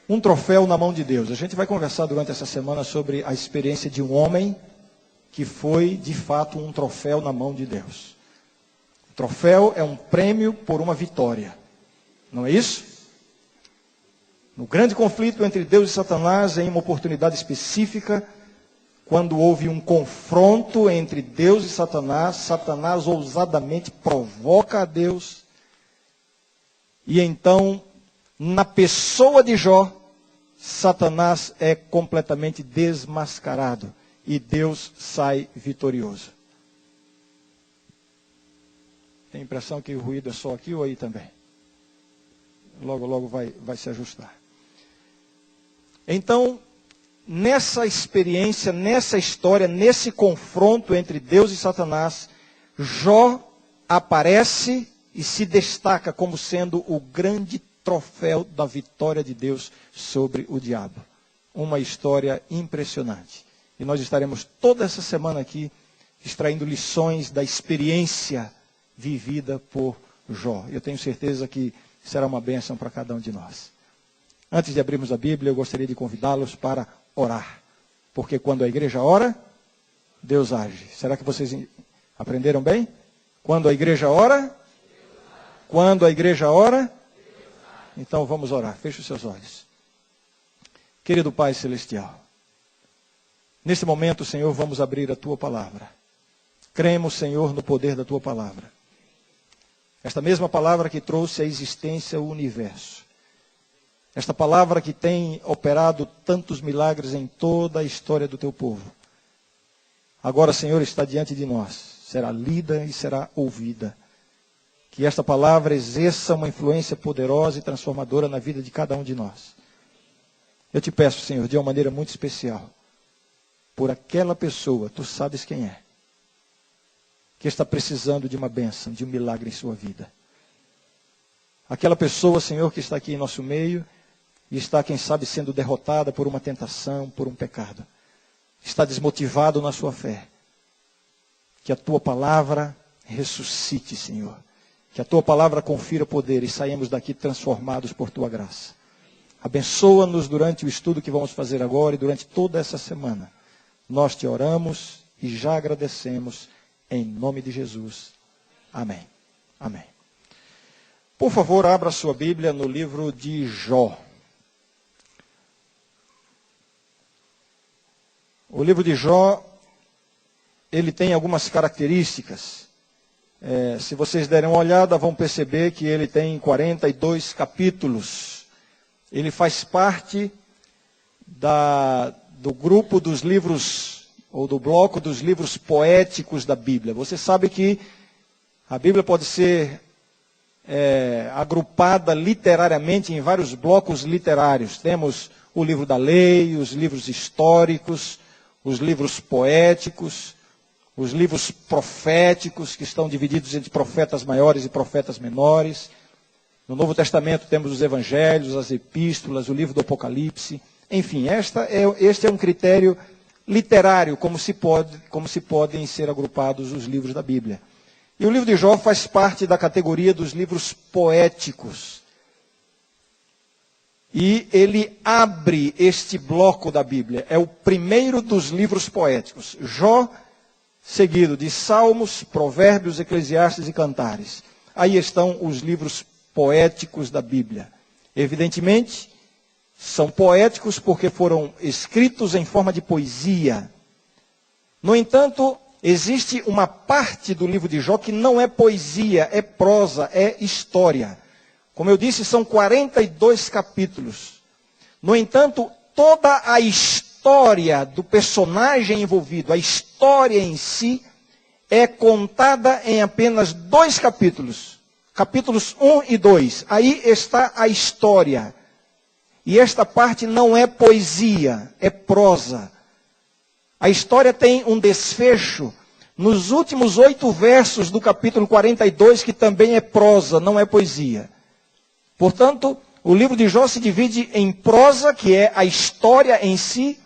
Um troféu na mão de Deus. A gente vai conversar durante essa semana sobre a experiência de um homem que foi, de fato, um troféu na mão de Deus. O troféu é um prêmio por uma vitória. Não é isso? No grande conflito entre Deus e Satanás, em uma oportunidade específica, quando houve um confronto entre Deus e Satanás, Satanás ousadamente provoca a Deus. E então, na pessoa de Jó, Satanás é completamente desmascarado e Deus sai vitorioso. Tem a impressão que o ruído é só aqui ou aí também? Logo, logo vai se ajustar. Então, nessa experiência, nessa história, nesse confronto entre Deus e Satanás, Jó aparece e se destaca como sendo o grande troféu da vitória de Deus sobre o diabo. Uma história impressionante. E nós estaremos toda essa semana aqui extraindo lições da experiência vivida por Jó. Eu tenho certeza que será uma bênção para cada um de nós. Antes de abrirmos a Bíblia, eu gostaria de convidá-los para orar. Porque quando a igreja ora, Deus age. Será que vocês aprenderam bem? Quando a igreja ora? Quando a igreja ora? Então vamos orar. Feche os seus olhos. Querido Pai Celestial, nesse momento, Senhor, vamos abrir a Tua palavra. Cremos, Senhor, no poder da Tua palavra. Esta mesma palavra que trouxe à existência o universo. Esta palavra que tem operado tantos milagres em toda a história do Teu povo. Agora, Senhor, está diante de nós. Será lida e será ouvida. Que esta palavra exerça uma influência poderosa e transformadora na vida de cada um de nós. Eu te peço, Senhor, de uma maneira muito especial, por aquela pessoa, Tu sabes quem é, que está precisando de uma bênção, de um milagre em sua vida. Aquela pessoa, Senhor, que está aqui em nosso meio e está, quem sabe, sendo derrotada por uma tentação, por um pecado. Está desmotivado na sua fé. Que a Tua palavra ressuscite, Senhor. Que a Tua palavra confira poder e saímos daqui transformados por Tua graça. Abençoa-nos durante o estudo que vamos fazer agora e durante toda essa semana. Nós Te oramos e já agradecemos em nome de Jesus. Amém. Amém. Por favor, abra sua Bíblia no livro de Jó. O livro de Jó, ele tem algumas características. Se vocês derem uma olhada, vão perceber que ele tem 42 capítulos. Ele faz parte do grupo dos livros, ou do bloco dos livros poéticos da Bíblia. Você sabe que a Bíblia pode ser agrupada literariamente em vários blocos literários. Temos o livro da lei, os livros históricos, os livros poéticos, os livros proféticos, que estão divididos entre profetas maiores e profetas menores. No Novo Testamento temos os evangelhos, as epístolas, o livro do Apocalipse. Enfim, este é um critério literário, como se podem ser agrupados os livros da Bíblia. E o livro de Jó faz parte da categoria dos livros poéticos. E ele abre este bloco da Bíblia. É o primeiro dos livros poéticos. Jó, seguido de Salmos, Provérbios, Eclesiastes e Cantares. Aí estão os livros poéticos da Bíblia. Evidentemente, são poéticos porque foram escritos em forma de poesia. No entanto, existe uma parte do livro de Jó que não é poesia, é prosa, é história. Como eu disse, são 42 capítulos. No entanto, toda a história do personagem envolvido, a história em si, é contada em apenas 2 capítulos. Capítulos 1 e 2. Aí está a história. E esta parte não é poesia, é prosa. A história tem um desfecho nos últimos 8 versos do capítulo 42, que também é prosa, não é poesia. Portanto, o livro de Jó se divide em prosa, que é a história em si,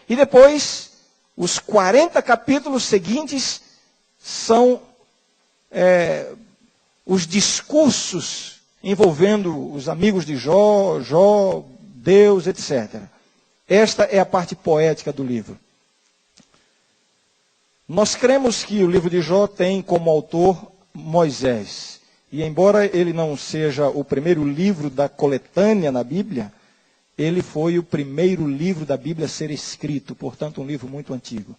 e depois, os 40 capítulos seguintes são os discursos envolvendo os amigos de Jó, Jó, Deus, etc. Esta é a parte poética do livro. Nós cremos que o livro de Jó tem como autor Moisés. E embora ele não seja o primeiro livro da coletânea na Bíblia, ele foi o primeiro livro da Bíblia a ser escrito, portanto um livro muito antigo.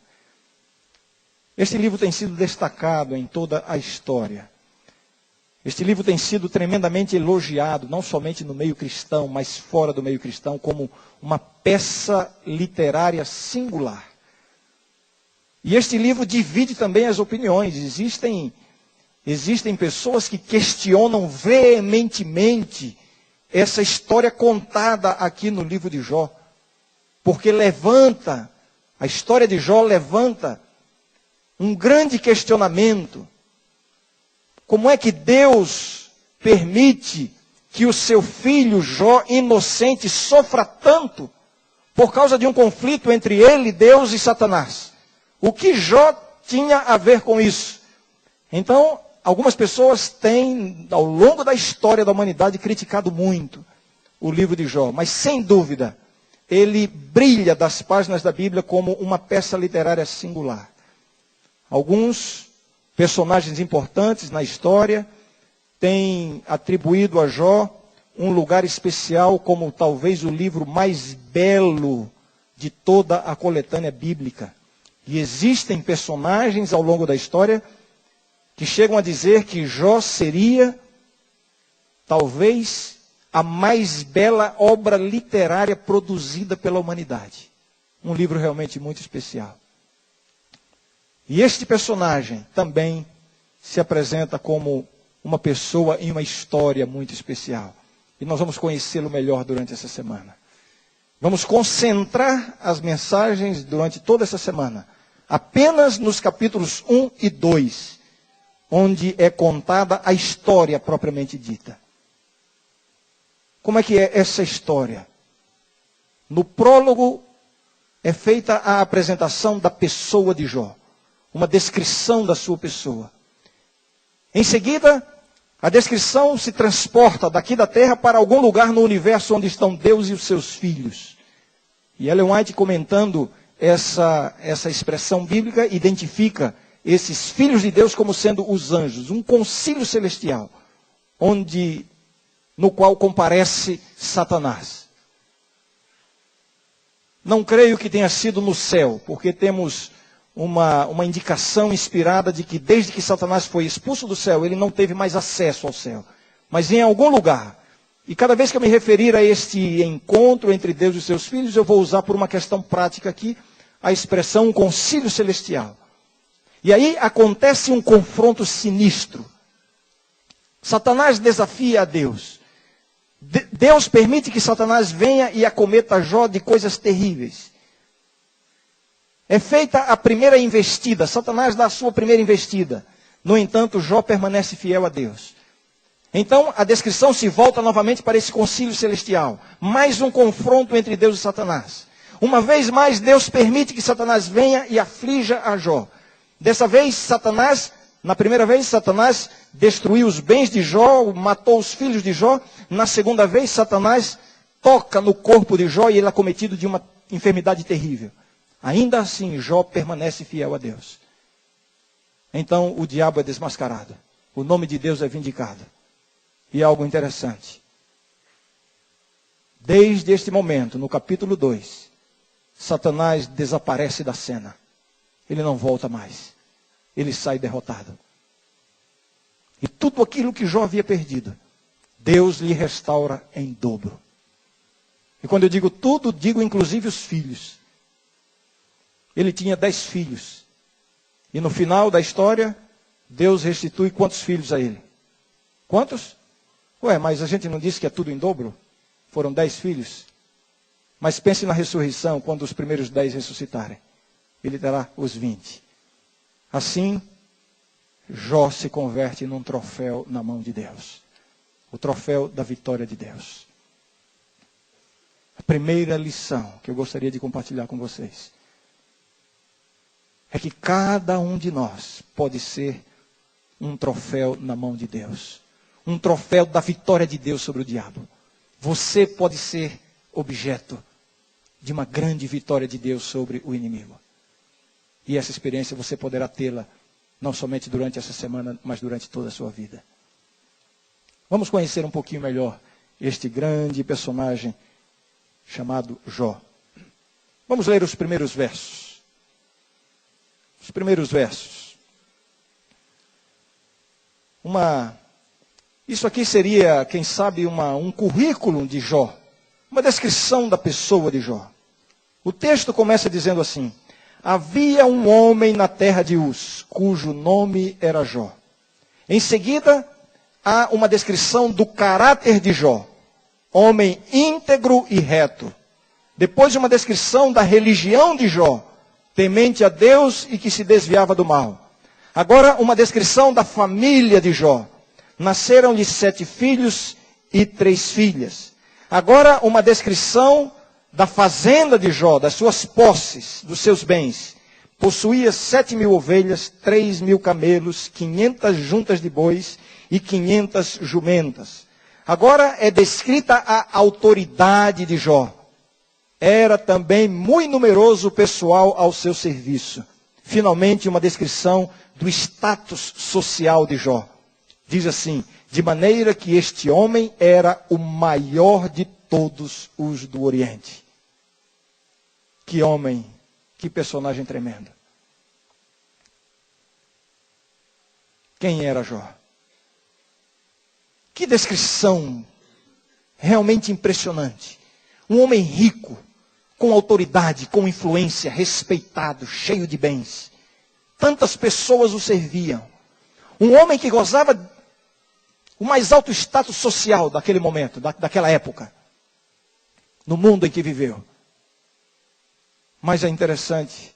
Este livro tem sido destacado em toda a história. Este livro tem sido tremendamente elogiado, não somente no meio cristão, mas fora do meio cristão, como uma peça literária singular. E este livro divide também as opiniões. Existem pessoas que questionam veementemente essa história contada aqui no livro de Jó. Porque a história de Jó levanta um grande questionamento. Como é que Deus permite que o seu filho Jó, inocente, sofra tanto por causa de um conflito entre ele, Deus e Satanás? O que Jó tinha a ver com isso? Então, algumas pessoas têm, ao longo da história da humanidade, criticado muito o livro de Jó. Mas, sem dúvida, ele brilha das páginas da Bíblia como uma peça literária singular. Alguns personagens importantes na história têm atribuído a Jó um lugar especial como talvez o livro mais belo de toda a coletânea bíblica. E existem personagens ao longo da história que chegam a dizer que Jó seria talvez a mais bela obra literária produzida pela humanidade. Um livro realmente muito especial. E este personagem também se apresenta como uma pessoa em uma história muito especial. E nós vamos conhecê-lo melhor durante essa semana. Vamos concentrar as mensagens durante toda essa semana apenas nos capítulos 1 e 2, onde é contada a história propriamente dita. Como é que é essa história? No prólogo é feita a apresentação da pessoa de Jó, uma descrição da sua pessoa. Em seguida, a descrição se transporta daqui da terra para algum lugar no universo onde estão Deus e os seus filhos. E Ellen White, comentando essa expressão bíblica, identifica esses filhos de Deus como sendo os anjos, um concílio celestial, no qual comparece Satanás. Não creio que tenha sido no céu, porque temos uma indicação inspirada de que desde que Satanás foi expulso do céu, ele não teve mais acesso ao céu. Mas em algum lugar. E cada vez que eu me referir a este encontro entre Deus e seus filhos, eu vou usar por uma questão prática aqui, a expressão concílio celestial. E aí acontece um confronto sinistro. Satanás desafia a Deus. Deus permite que Satanás venha e acometa Jó de coisas terríveis. É feita a primeira investida, Satanás dá a sua primeira investida. No entanto, Jó permanece fiel a Deus. Então, a descrição se volta novamente para esse concílio celestial. Mais um confronto entre Deus e Satanás. Uma vez mais, Deus permite que Satanás venha e aflija a Jó. Dessa vez, na primeira vez, Satanás destruiu os bens de Jó, matou os filhos de Jó. Na segunda vez, Satanás toca no corpo de Jó e ele é acometido de uma enfermidade terrível. Ainda assim, Jó permanece fiel a Deus. Então, o diabo é desmascarado. O nome de Deus é vindicado. E algo interessante. Desde este momento, no capítulo 2, Satanás desaparece da cena. Ele não volta mais. Ele sai derrotado. E tudo aquilo que Jó havia perdido, Deus lhe restaura em dobro. E quando eu digo tudo, digo inclusive os filhos. Ele tinha 10 filhos. E no final da história, Deus restitui quantos filhos a ele? Quantos? Mas a gente não disse que é tudo em dobro? Foram 10 filhos. Mas pense na ressurreição, quando os primeiros 10 ressuscitarem. Ele terá os 20. Assim, Jó se converte num troféu na mão de Deus. O troféu da vitória de Deus. A primeira lição que eu gostaria de compartilhar com vocês é que cada um de nós pode ser um troféu na mão de Deus. Um troféu da vitória de Deus sobre o diabo. Você pode ser objeto de uma grande vitória de Deus sobre o inimigo. E essa experiência você poderá tê-la não somente durante essa semana, mas durante toda a sua vida. Vamos conhecer um pouquinho melhor este grande personagem chamado Jó. Vamos ler os primeiros versos. Os primeiros versos. Isso aqui seria, quem sabe, um currículo de Jó. Uma descrição da pessoa de Jó. O texto começa dizendo assim: havia um homem na terra de Uz, cujo nome era Jó. Em seguida, há uma descrição do caráter de Jó. Homem íntegro e reto. Depois, uma descrição da religião de Jó. Temente a Deus e que se desviava do mal. Agora, uma descrição da família de Jó. Nasceram-lhe 7 filhos e 3 filhas. Agora, uma descrição da fazenda de Jó, das suas posses, dos seus bens. Possuía 7.000 ovelhas, 3.000 camelos, 500 juntas de bois e 500 jumentas. Agora é descrita a autoridade de Jó. Era também muito numeroso o pessoal ao seu serviço. Finalmente, uma descrição do status social de Jó. Diz assim: de maneira que este homem era o maior de todos os do Oriente. Que homem, que personagem tremendo. Quem era Jó? Que descrição realmente impressionante. Um homem rico, com autoridade, com influência, respeitado, cheio de bens. Tantas pessoas o serviam. Um homem que gozava o mais alto status social daquele momento, daquela época. No mundo em que viveu. Mas é interessante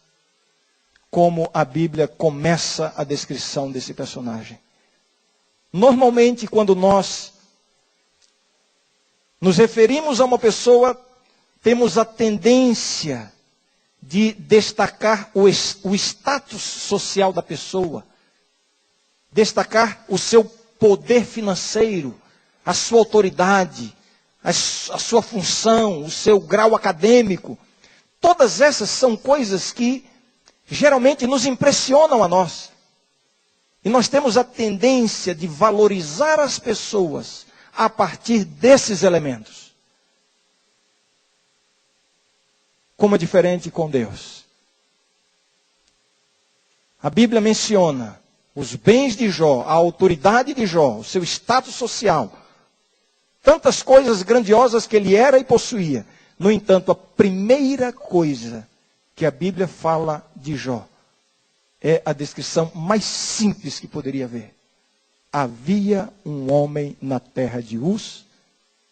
como a Bíblia começa a descrição desse personagem. Normalmente, quando nós nos referimos a uma pessoa, temos a tendência de destacar o status social da pessoa, destacar o seu poder financeiro, a sua autoridade, a sua função, o seu grau acadêmico. Todas essas são coisas que geralmente nos impressionam a nós. E nós temos a tendência de valorizar as pessoas a partir desses elementos. Como é diferente com Deus. A Bíblia menciona os bens de Jó, a autoridade de Jó, o seu status social. Tantas coisas grandiosas que ele era e possuía. No entanto, a primeira coisa que a Bíblia fala de Jó é a descrição mais simples que poderia haver. Havia um homem na terra de Uz,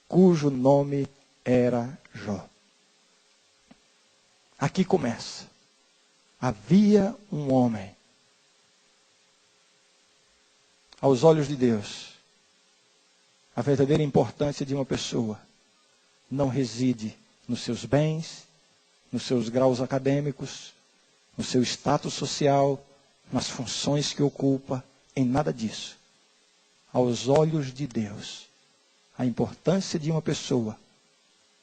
cujo nome era Jó. Aqui começa. Havia um homem. Aos olhos de Deus, a verdadeira importância de uma pessoa não reside nos seus bens, nos seus graus acadêmicos, no seu status social, nas funções que ocupa, em nada disso. Aos olhos de Deus, a importância de uma pessoa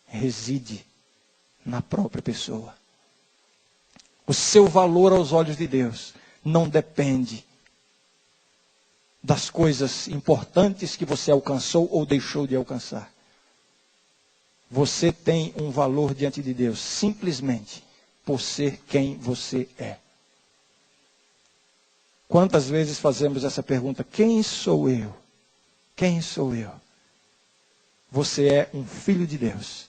reside na própria pessoa. O seu valor aos olhos de Deus não depende das coisas importantes que você alcançou ou deixou de alcançar. Você tem um valor diante de Deus simplesmente por ser quem você é. Quantas vezes fazemos essa pergunta: quem sou eu? Quem sou eu? Você é um filho de Deus.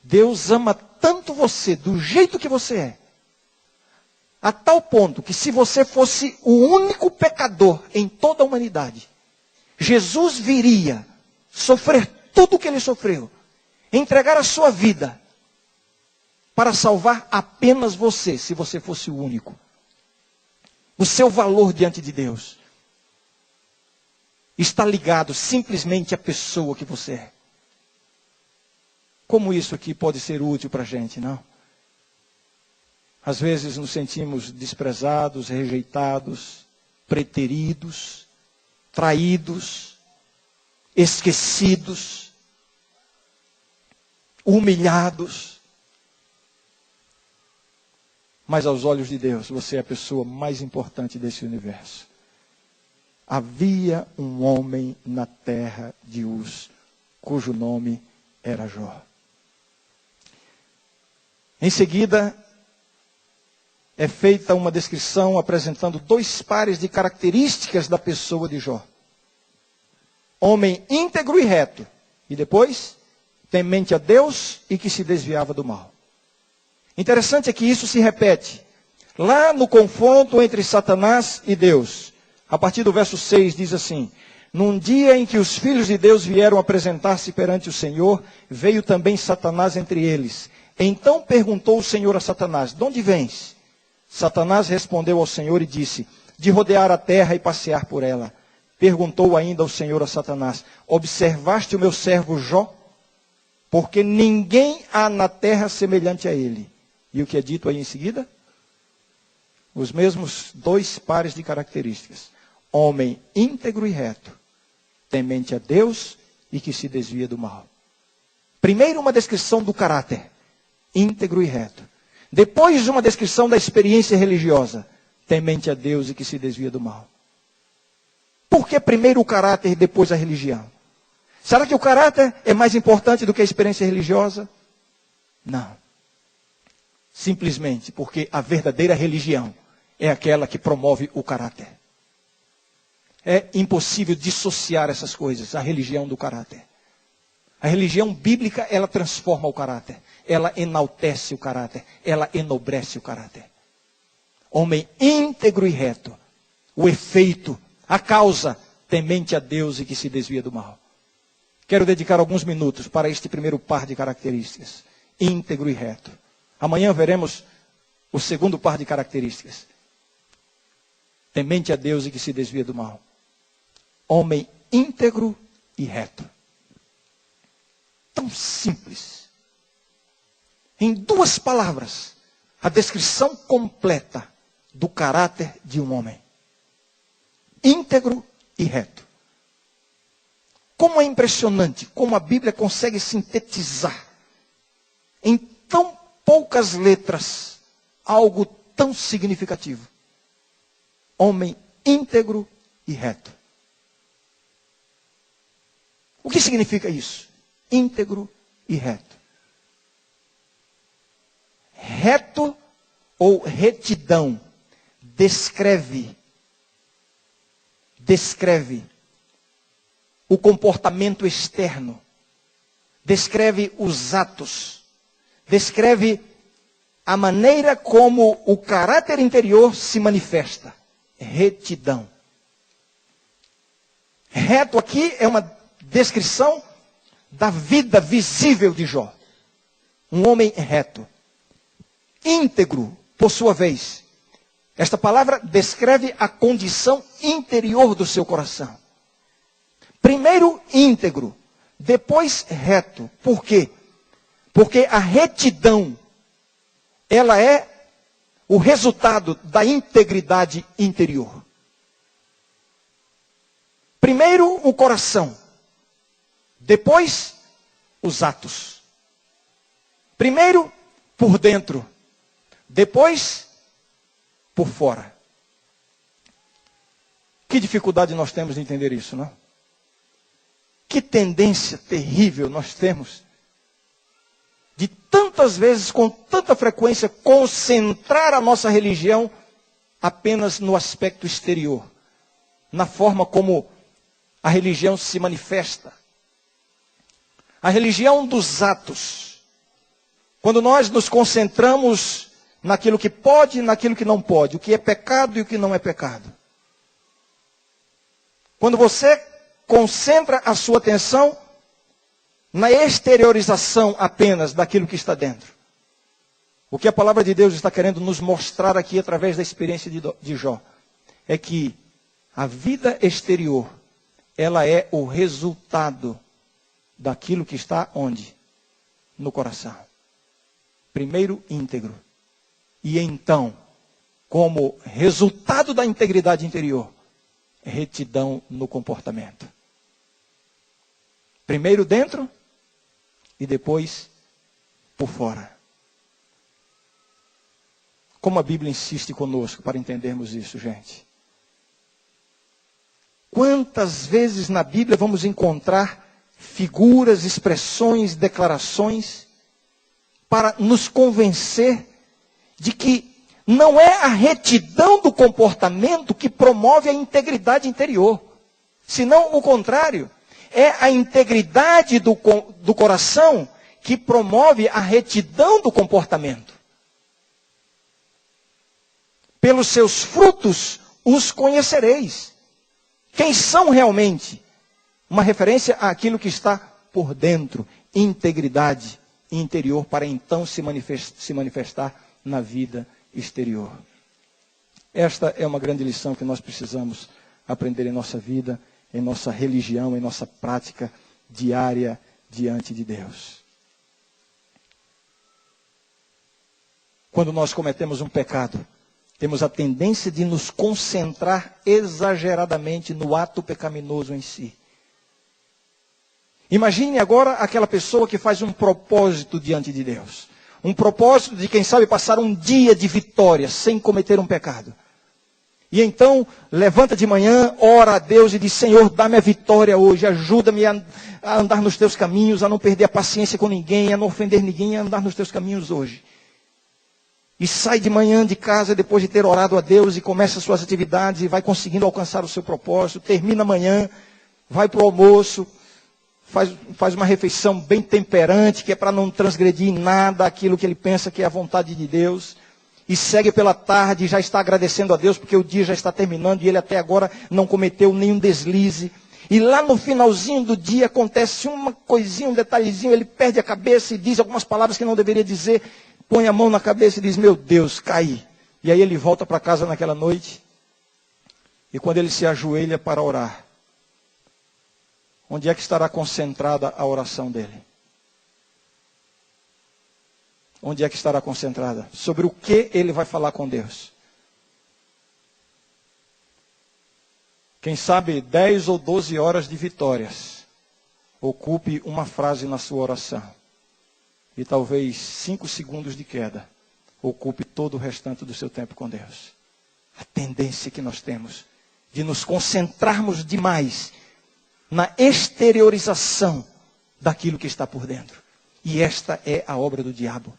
Deus ama tanto você, do jeito que você é, a tal ponto que se você fosse o único pecador em toda a humanidade, Jesus viria sofrer tudo o que ele sofreu, entregar a sua vida para salvar apenas você, se você fosse o único. O seu valor diante de Deus está ligado simplesmente à pessoa que você é. Como isso aqui pode ser útil para a gente, não? Às vezes nos sentimos desprezados, rejeitados, preteridos, traídos, esquecidos. humilhados. Mas aos olhos de Deus, você é a pessoa mais importante desse universo. Havia um homem na terra de Uz, cujo nome era Jó. Em seguida, é feita uma descrição apresentando 2 pares de características da pessoa de Jó. Homem íntegro e reto. E depois, temente a Deus e que se desviava do mal. Interessante é que isso se repete lá no confronto entre Satanás e Deus. A partir do verso 6 diz assim: num dia em que os filhos de Deus vieram apresentar-se perante o Senhor, veio também Satanás entre eles. Então perguntou o Senhor a Satanás: de onde vens? Satanás respondeu ao Senhor e disse: de rodear a terra e passear por ela. Perguntou ainda o Senhor a Satanás: observaste o meu servo Jó? Porque ninguém há na terra semelhante a ele. E o que é dito aí em seguida? Os mesmos 2 pares de características. Homem íntegro e reto, temente a Deus e que se desvia do mal. Primeiro uma descrição do caráter, íntegro e reto. Depois uma descrição da experiência religiosa, temente a Deus e que se desvia do mal. Por que primeiro o caráter e depois a religião? Será que o caráter é mais importante do que a experiência religiosa? Não. Simplesmente porque a verdadeira religião é aquela que promove o caráter. É impossível dissociar essas coisas, a religião do caráter. A religião bíblica, ela transforma o caráter. Ela enaltece o caráter. Ela enobrece o caráter. Homem íntegro e reto. O efeito, a causa, temente a Deus e que se desvia do mal. Quero dedicar alguns minutos para este primeiro par de características. Íntegro e reto. Amanhã veremos o segundo par de características. Temente a Deus e que se desvia do mal. Homem íntegro e reto. Tão simples. Em 2 palavras, a descrição completa do caráter de um homem. Íntegro e reto. Como é impressionante como a Bíblia consegue sintetizar em tão poucas letras algo tão significativo. Homem íntegro e reto. O que significa isso? Íntegro e reto. Reto ou retidão descreve o comportamento externo, descreve os atos, descreve a maneira como o caráter interior se manifesta. Retidão. Reto aqui é uma descrição da vida visível de Jó. Um homem reto. Íntegro, por sua vez. Esta palavra descreve a condição interior do seu coração. Primeiro íntegro, depois reto. Por quê? Porque a retidão, ela é o resultado da integridade interior. Primeiro o coração, depois os atos. Primeiro por dentro, depois por fora. Que dificuldade nós temos de entender isso, não? Que tendência terrível nós temos de tantas vezes, com tanta frequência, concentrar a nossa religião apenas no aspecto exterior, na forma como a religião se manifesta. A religião dos atos. Quando nós nos concentramos naquilo que pode e naquilo que não pode, o que é pecado e o que não é pecado. Quando você concentra a sua atenção na exteriorização apenas daquilo que está dentro. O que a palavra de Deus está querendo nos mostrar aqui através da experiência de Jó é que a vida exterior, ela é o resultado daquilo que está onde? No coração. Primeiro íntegro. E então, como resultado da integridade interior, retidão no comportamento. Primeiro dentro e depois por fora. Como a Bíblia insiste conosco para entendermos isso, gente. Quantas vezes na Bíblia vamos encontrar figuras, expressões, declarações para nos convencer de que não é a retidão do comportamento que promove a integridade interior, senão o contrário. É a integridade do coração que promove a retidão do comportamento. Pelos seus frutos os conhecereis. Quem são realmente? Uma referência àquilo que está por dentro, integridade interior, para então se manifestar na vida exterior. Esta é uma grande lição que nós precisamos aprender em nossa vida, em nossa religião, em nossa prática diária diante de Deus. Quando nós cometemos um pecado, temos a tendência de nos concentrar exageradamente no ato pecaminoso em si. Imagine agora aquela pessoa que faz um propósito diante de Deus. Um propósito de, quem sabe, passar um dia de vitória sem cometer um pecado. E então, levanta de manhã, ora a Deus e diz: Senhor, dá-me a vitória hoje, ajuda-me a andar nos teus caminhos, a não perder a paciência com ninguém, a não ofender ninguém, a andar nos teus caminhos hoje. E sai de manhã de casa depois de ter orado a Deus e começa as suas atividades e vai conseguindo alcançar o seu propósito, termina amanhã, vai para o almoço, faz uma refeição bem temperante, que é para não transgredir em nada aquilo que ele pensa que é a vontade de Deus. E segue pela tarde e já está agradecendo a Deus porque o dia já está terminando e ele até agora não cometeu nenhum deslize. E lá no finalzinho do dia acontece uma coisinha, um detalhezinho, ele perde a cabeça e diz algumas palavras que não deveria dizer, põe a mão na cabeça e diz: meu Deus, caí. E aí ele volta para casa naquela noite e quando ele se ajoelha para orar, onde é que estará concentrada a oração dele? Onde é que estará concentrada? Sobre o que ele vai falar com Deus? Quem sabe 10 ou 12 horas de vitórias. Ocupe uma frase na sua oração. E talvez 5 segundos de queda. Ocupe todo o restante do seu tempo com Deus. A tendência que nós temos de nos concentrarmos demais na exteriorização daquilo que está por dentro. E esta é a obra do diabo.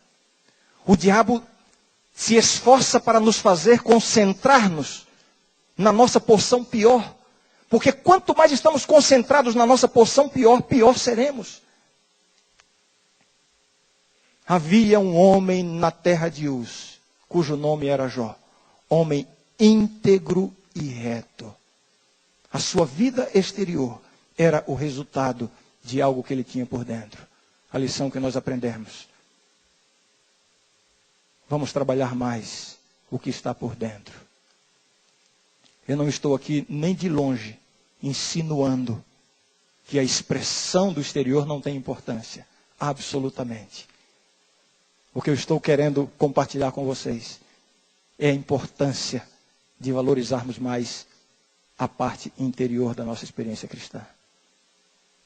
O diabo se esforça para nos fazer concentrar-nos na nossa porção pior. Porque quanto mais estamos concentrados na nossa porção pior, pior seremos. Havia um homem na terra de Uz, cujo nome era Jó. Homem íntegro e reto. A sua vida exterior era o resultado de algo que ele tinha por dentro. A lição que nós aprendemos. Vamos trabalhar mais o que está por dentro. Eu não estou aqui nem de longe insinuando que a expressão do exterior não tem importância. Absolutamente. O que eu estou querendo compartilhar com vocês é a importância de valorizarmos mais a parte interior da nossa experiência cristã.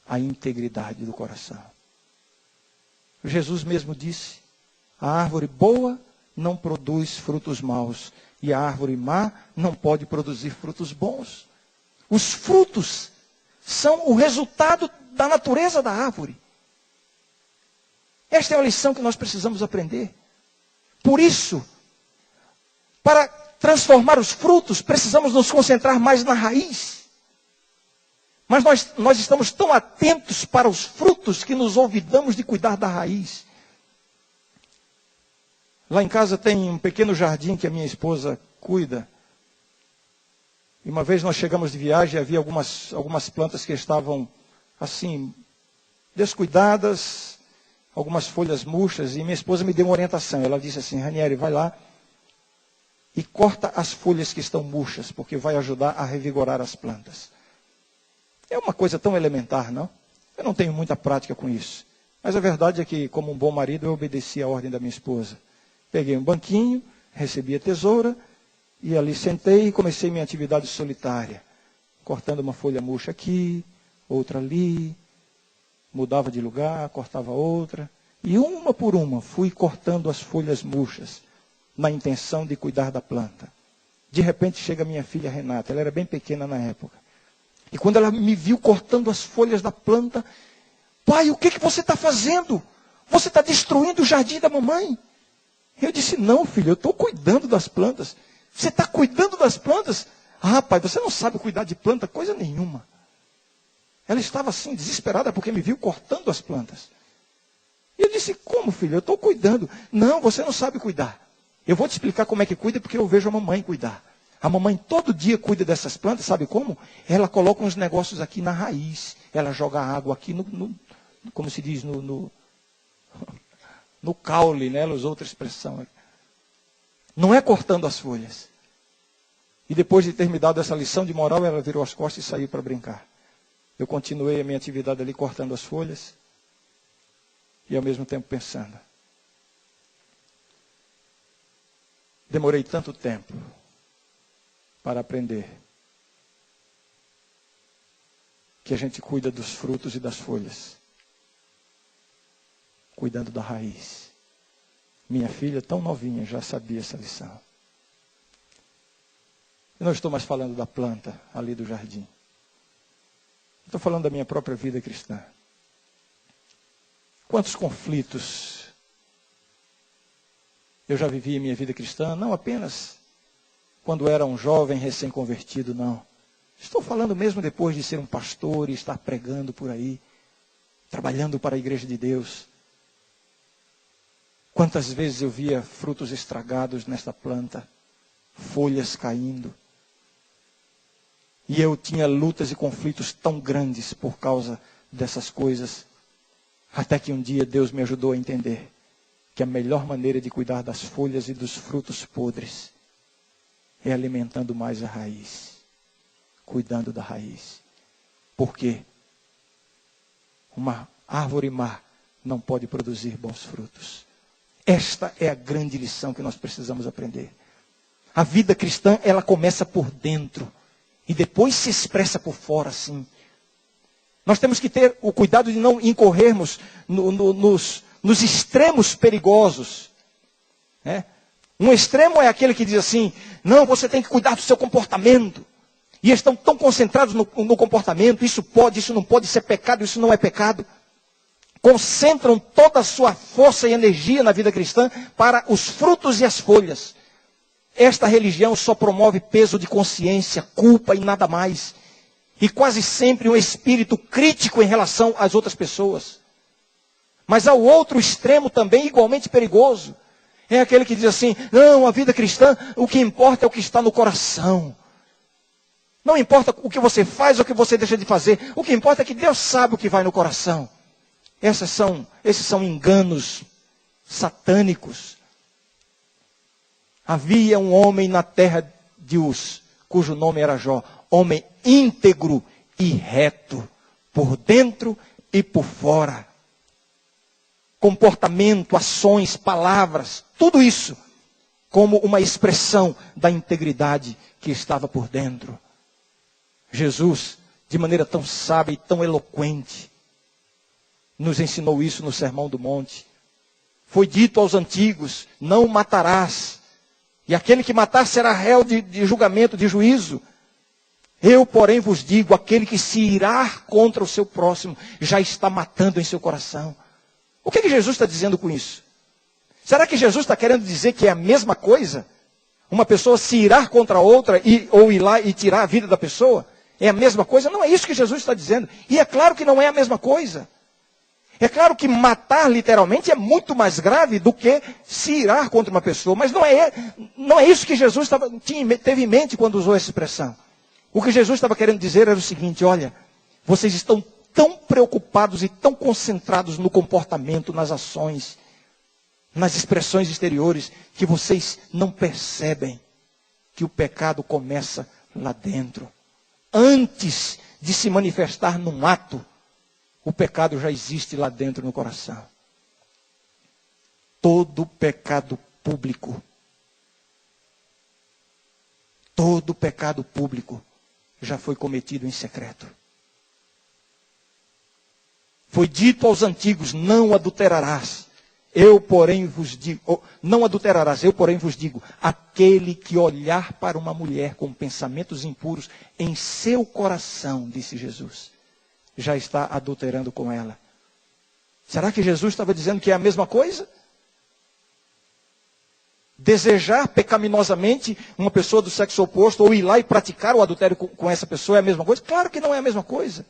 A integridade do coração. Jesus mesmo disse: a árvore boa não produz frutos maus, e a árvore má não pode produzir frutos bons. Os frutos são o resultado da natureza da árvore. Esta é a lição que nós precisamos aprender. Por isso, para transformar os frutos, precisamos nos concentrar mais na raiz. Mas nós estamos tão atentos para os frutos que nos olvidamos de cuidar da raiz. Lá em casa tem um pequeno jardim que a minha esposa cuida. E uma vez nós chegamos de viagem e havia algumas plantas que estavam assim, descuidadas, algumas folhas murchas, e minha esposa me deu uma orientação. Ela disse assim: Ranieri, vai lá e corta as folhas que estão murchas, porque vai ajudar a revigorar as plantas. É uma coisa tão elementar, não? Eu não tenho muita prática com isso. Mas a verdade é que, como um bom marido, eu obedeci a ordem da minha esposa. Peguei um banquinho, recebi a tesoura, e ali sentei e comecei minha atividade solitária. Cortando uma folha murcha aqui, outra ali, mudava de lugar, cortava outra, E uma por uma fui cortando as folhas murchas, na intenção de cuidar da planta. De repente chega minha filha Renata, ela era bem pequena na época. E quando ela me viu cortando as folhas da planta, pai, o que você está fazendo? Você está destruindo o jardim da mamãe. Eu disse, não filho, eu estou cuidando das plantas. Você está cuidando das plantas? Ah, pai, você não sabe cuidar de planta, coisa nenhuma. Ela estava assim, desesperada, porque me viu cortando as plantas. E eu disse, como filho, eu estou cuidando. Não, você não sabe cuidar. Eu vou te explicar como é que cuida, porque eu vejo a mamãe cuidar. A mamãe todo dia cuida dessas plantas, sabe como? Ela coloca uns negócios aqui na raiz. Ela joga água aqui como se diz, no caule, né? Ela usou outra expressão. Não é cortando as folhas. E depois de ter me dado essa lição de moral, ela virou as costas e saiu para brincar. Eu continuei a minha atividade ali, cortando as folhas. E ao mesmo tempo pensando. Demorei tanto tempo para aprender que a gente cuida dos frutos e das folhas, cuidando da raiz. Minha filha, tão novinha, já sabia essa lição. Eu não estou mais falando da planta ali do jardim. Estou falando da minha própria vida cristã. Quantos conflitos eu já vivi em minha vida cristã, não apenas quando era um jovem recém-convertido, não. Estou falando mesmo depois de ser um pastor e estar pregando por aí, trabalhando para a igreja de Deus. Quantas vezes eu via frutos estragados nesta planta, folhas caindo. E eu tinha lutas e conflitos tão grandes por causa dessas coisas. Até que um dia Deus me ajudou a entender que a melhor maneira de cuidar das folhas e dos frutos podres é alimentando mais a raiz, cuidando da raiz. Por quê? Uma árvore má não pode produzir bons frutos. Esta é a grande lição que nós precisamos aprender. A vida cristã, ela começa por dentro e depois se expressa por fora, sim. Nós temos que ter o cuidado de não incorrermos nos extremos perigosos. Né? Um extremo é aquele que diz assim, não, você tem que cuidar do seu comportamento. E estão tão concentrados no comportamento, isso pode, isso não pode, isso é pecado, isso não é pecado. Concentram toda a sua força e energia na vida cristã para os frutos e as folhas. Esta religião só promove peso de consciência, culpa e nada mais. E quase sempre um espírito crítico em relação às outras pessoas. Mas há o outro extremo também igualmente perigoso. É aquele que diz assim, não, a vida cristã, o que importa é o que está no coração. Não importa o que você faz ou o que você deixa de fazer. O que importa é que Deus sabe o que vai no coração. Esses são enganos satânicos. Havia um homem na terra de Uz, cujo nome era Jó. Homem íntegro e reto, por dentro e por fora. Comportamento, ações, palavras, tudo isso como uma expressão da integridade que estava por dentro. Jesus, de maneira tão sábia e tão eloquente, nos ensinou isso no Sermão do Monte. Foi dito aos antigos, não matarás. E aquele que matar será réu de julgamento, de juízo. Eu, porém, vos digo, aquele que se irar contra o seu próximo, já está matando em seu coração. O que Jesus está dizendo com isso? Será que Jesus está querendo dizer que é a mesma coisa? Uma pessoa se irar contra outra, ou ir lá e tirar a vida da pessoa? É a mesma coisa? Não é isso que Jesus está dizendo. E é claro que não é a mesma coisa. É claro que matar literalmente é muito mais grave do que se irar contra uma pessoa. Mas não é isso que Jesus teve em mente quando usou essa expressão. O que Jesus estava querendo dizer era o seguinte, olha, vocês estão tão preocupados e tão concentrados no comportamento, nas ações, nas expressões exteriores, que vocês não percebem que o pecado começa lá dentro. Antes de se manifestar num ato, o pecado já existe lá dentro no coração. Todo pecado público, já foi cometido em secreto. Foi dito aos antigos, não adulterarás. Eu, porém, vos digo, não adulterarás, eu, porém, vos digo, aquele que olhar para uma mulher com pensamentos impuros em seu coração, disse Jesus, já está adulterando com ela. Será que Jesus estava dizendo que é a mesma coisa? Desejar pecaminosamente uma pessoa do sexo oposto, ou ir lá e praticar o adultério com essa pessoa é a mesma coisa? Claro que não é a mesma coisa.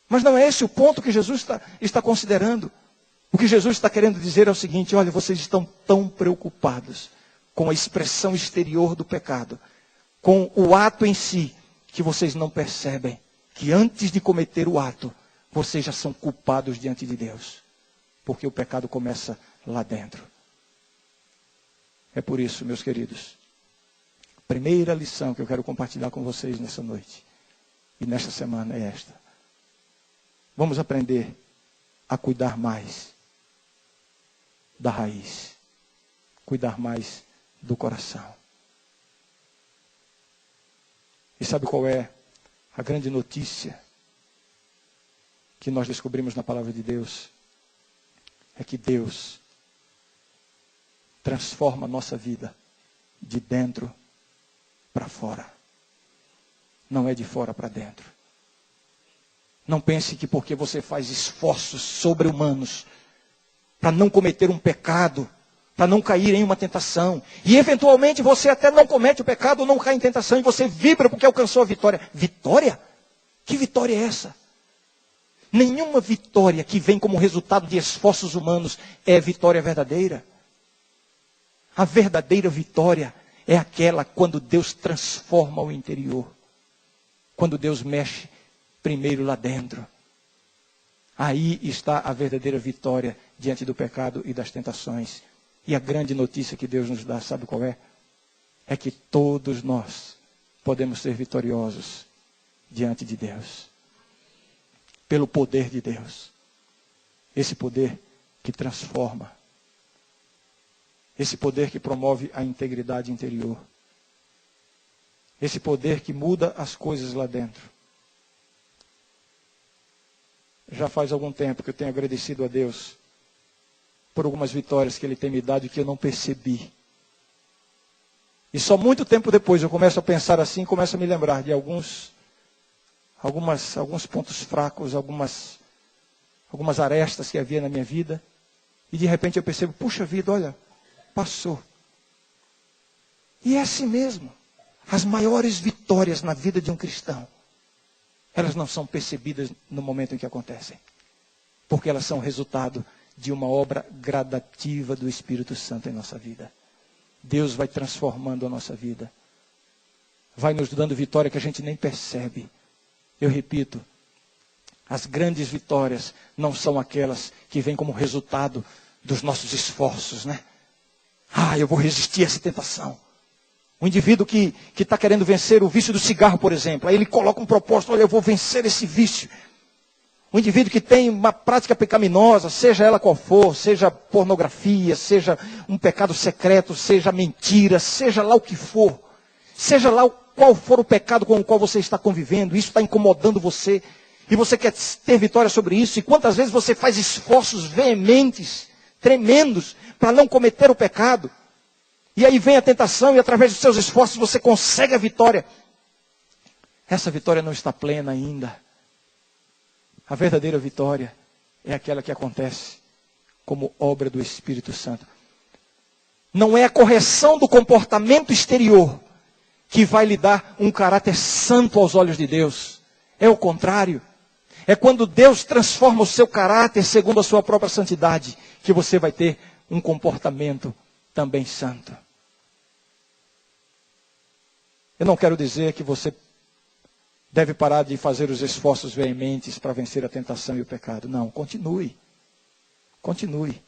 Mas não é esse o ponto que Jesus está considerando. O que Jesus está querendo dizer é o seguinte: olha, vocês estão tão preocupados com a expressão exterior do pecado, com o ato em si, que vocês não percebem que antes de cometer o ato, vocês já são culpados diante de Deus. Porque o pecado começa lá dentro. É por isso, meus queridos, a primeira lição que eu quero compartilhar com vocês nessa noite e nesta semana é esta. Vamos aprender a cuidar mais da raiz, cuidar mais do coração. E sabe qual é a grande notícia que nós descobrimos na palavra de Deus? É que Deus transforma a nossa vida de dentro para fora. Não é de fora para dentro. Não pense que porque você faz esforços sobre-humanos para não cometer um pecado, para não cair em uma tentação, e eventualmente você até não comete o pecado ou não cai em tentação, e você vibra porque alcançou a vitória. Vitória? Que vitória é essa? Nenhuma vitória que vem como resultado de esforços humanos é vitória verdadeira. A verdadeira vitória é aquela quando Deus transforma o interior. Quando Deus mexe primeiro lá dentro. Aí está a verdadeira vitória diante do pecado e das tentações. E a grande notícia que Deus nos dá, sabe qual é? É que todos nós podemos ser vitoriosos diante de Deus. Pelo poder de Deus. Esse poder que transforma. Esse poder que promove a integridade interior. Esse poder que muda as coisas lá dentro. Já faz algum tempo que eu tenho agradecido a Deus por algumas vitórias que Ele tem me dado e que eu não percebi. E só muito tempo depois eu começo a pensar assim, começo a me lembrar de alguns pontos fracos, algumas arestas que havia na minha vida. E de repente eu percebo, puxa vida, olha, passou. E é assim mesmo. As maiores vitórias na vida de um cristão, elas não são percebidas no momento em que acontecem. Porque elas são resultado de uma obra gradativa do Espírito Santo em nossa vida. Deus vai transformando a nossa vida. Vai nos dando vitória que a gente nem percebe. Eu repito, as grandes vitórias não são aquelas que vêm como resultado dos nossos esforços, né? Eu vou resistir a essa tentação. O indivíduo que está querendo vencer o vício do cigarro, por exemplo, aí ele coloca um propósito, olha, eu vou vencer esse vício. O indivíduo que tem uma prática pecaminosa, seja ela qual for, seja pornografia, seja um pecado secreto, seja mentira, seja lá o que for, seja lá qual for o pecado com o qual você está convivendo, isso está incomodando você, e você quer ter vitória sobre isso, e quantas vezes você faz esforços veementes, tremendos, para não cometer o pecado, e aí vem a tentação e através dos seus esforços você consegue a vitória. Essa vitória não está plena ainda. A verdadeira vitória é aquela que acontece como obra do Espírito Santo. Não é a correção do comportamento exterior que vai lhe dar um caráter santo aos olhos de Deus. É o contrário. É quando Deus transforma o seu caráter segundo a sua própria santidade, que você vai ter um comportamento também santo. Eu não quero dizer que você deve parar de fazer os esforços veementes para vencer a tentação e o pecado. Não, continue. Continue.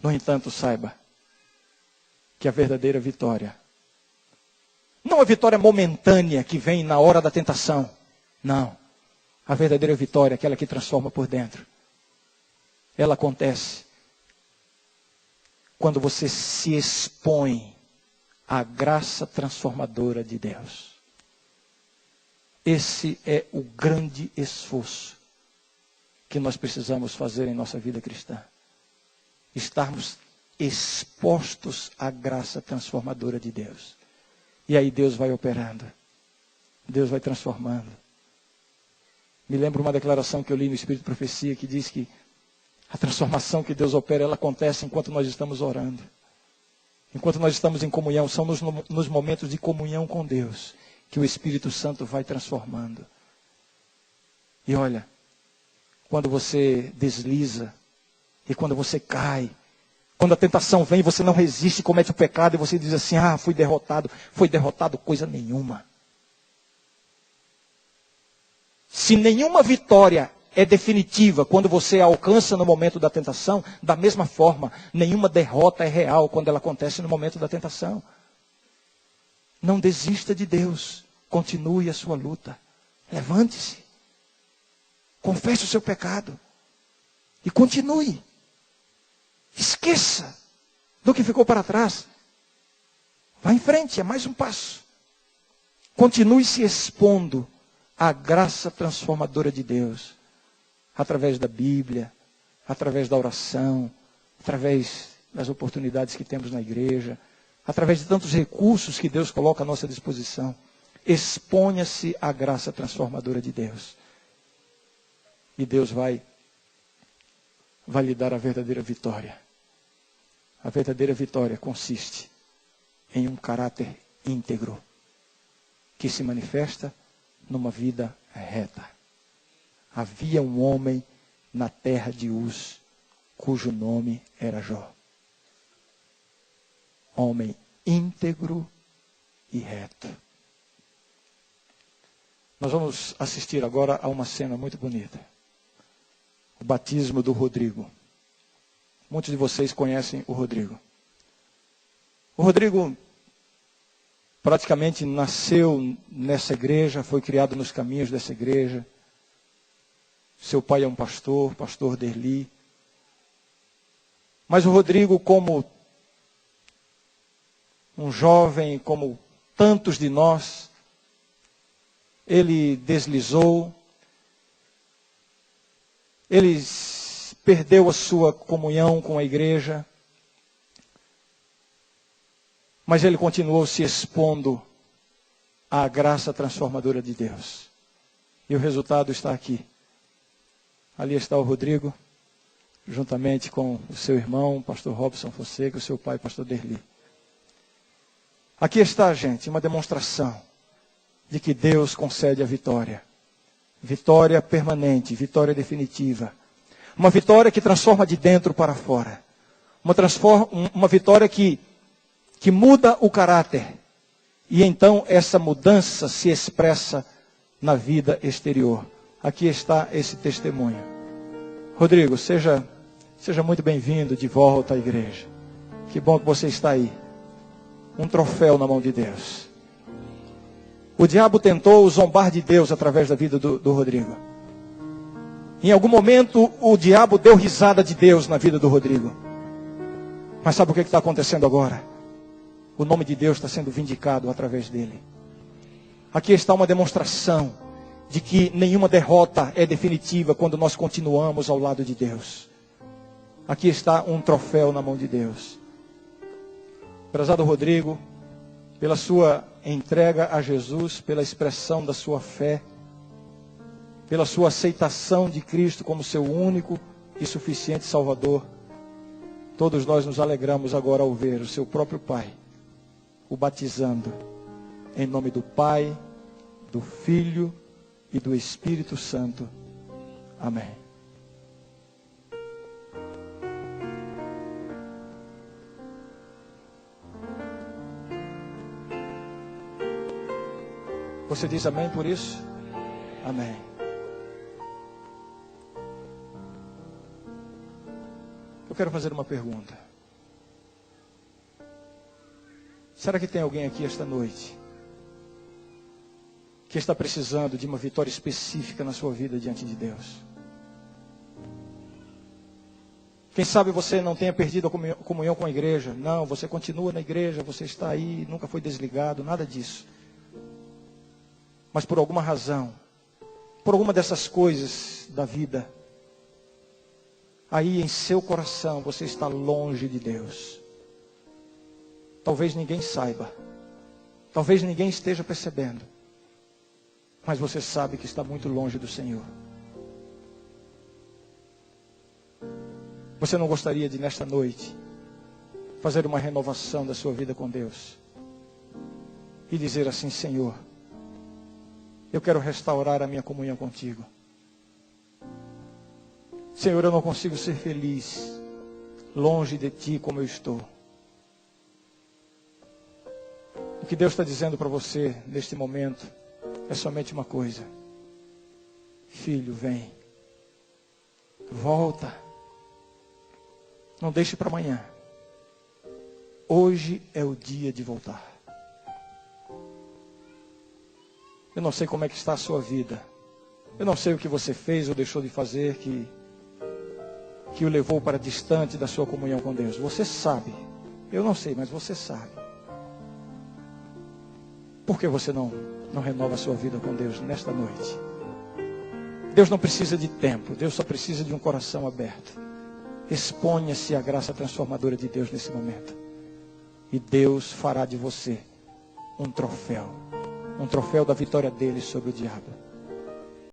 No entanto, saiba que a verdadeira vitória, não a vitória momentânea que vem na hora da tentação. Não. A verdadeira vitória é aquela que transforma por dentro. Ela acontece quando você se expõe à graça transformadora de Deus. Esse é o grande esforço que nós precisamos fazer em nossa vida cristã. Estarmos expostos à graça transformadora de Deus. E aí Deus vai operando. Deus vai transformando. Me lembro uma declaração que eu li no Espírito de Profecia que diz que a transformação que Deus opera, ela acontece enquanto nós estamos orando. Enquanto nós estamos em comunhão, são nos momentos de comunhão com Deus que o Espírito Santo vai transformando. E olha, quando você desliza, e quando você cai, quando a tentação vem, você não resiste, comete o pecado, e você diz assim, fui derrotado. Foi derrotado coisa nenhuma. Se nenhuma vitória é definitiva quando você alcança no momento da tentação, da mesma forma, nenhuma derrota é real quando ela acontece no momento da tentação. Não desista de Deus. Continue a sua luta. Levante-se. Confesse o seu pecado. E continue. Esqueça do que ficou para trás. Vá em frente, é mais um passo. Continue se expondo à graça transformadora de Deus. Através da Bíblia, através da oração, através das oportunidades que temos na igreja, através de tantos recursos que Deus coloca à nossa disposição. Exponha-se à graça transformadora de Deus. E Deus vai lhe dar a verdadeira vitória. A verdadeira vitória consiste em um caráter íntegro, que se manifesta numa vida reta. Havia um homem na terra de Uz, cujo nome era Jó. Homem íntegro e reto. Nós vamos assistir agora a uma cena muito bonita. O batismo do Rodrigo. Muitos de vocês conhecem o Rodrigo. O Rodrigo praticamente nasceu nessa igreja, foi criado nos caminhos dessa igreja. Seu pai é um pastor, pastor Derli. Mas o Rodrigo, como um jovem, como tantos de nós, ele deslizou, ele perdeu a sua comunhão com a igreja, mas ele continuou se expondo à graça transformadora de Deus. E o resultado está aqui. Ali está o Rodrigo, juntamente com o seu irmão, o pastor Robson Fonseca, o seu pai, pastor Derli. Aqui está, gente, uma demonstração de que Deus concede a vitória. Vitória permanente, vitória definitiva. Uma vitória que transforma de dentro para fora. Uma vitória que muda o caráter. E então essa mudança se expressa na vida exterior. Aqui está esse testemunho. Rodrigo, seja muito bem-vindo de volta à igreja. Que bom que você está aí. Um troféu na mão de Deus. O diabo tentou zombar de Deus através da vida do Rodrigo. Em algum momento o diabo deu risada de Deus na vida do Rodrigo. Mas sabe o que está acontecendo agora? O nome de Deus está sendo vindicado através dele. Aqui está uma demonstração de que nenhuma derrota é definitiva quando nós continuamos ao lado de Deus. Aqui está um troféu na mão de Deus. Prezado Rodrigo, pela sua entrega a Jesus, pela expressão da sua fé, pela sua aceitação de Cristo como seu único e suficiente Salvador, todos nós nos alegramos agora ao ver o seu próprio Pai o batizando em nome do Pai, do Filho e do Espírito Santo. Amém. Você diz amém por isso? Amém. Eu quero fazer uma pergunta. Será que tem alguém aqui esta noite que está precisando de uma vitória específica na sua vida diante de Deus? Quem sabe você não tenha perdido a comunhão com a igreja. Não, você continua na igreja, você está aí, nunca foi desligado, nada disso. Mas por alguma razão, por alguma dessas coisas da vida, aí em seu coração você está longe de Deus. Talvez ninguém saiba, talvez ninguém esteja percebendo, mas você sabe que está muito longe do Senhor. Você não gostaria de, nesta noite, fazer uma renovação da sua vida com Deus e dizer assim: Senhor, eu quero restaurar a minha comunhão contigo. Senhor, eu não consigo ser feliz longe de ti como eu estou. O que Deus está dizendo para você neste momento é somente uma coisa: filho, vem, volta, não deixe para amanhã. Hoje é o dia de voltar. Eu não sei como é que está a sua vida. Eu não sei o que você fez ou deixou de fazer que o levou para distante da sua comunhão com Deus. Você sabe. Eu não sei, mas você sabe. Por que você não renova a sua vida com Deus nesta noite? Deus não precisa de tempo. Deus só precisa de um coração aberto. Exponha-se à graça transformadora de Deus nesse momento. E Deus fará de você um troféu da vitória dele sobre o diabo.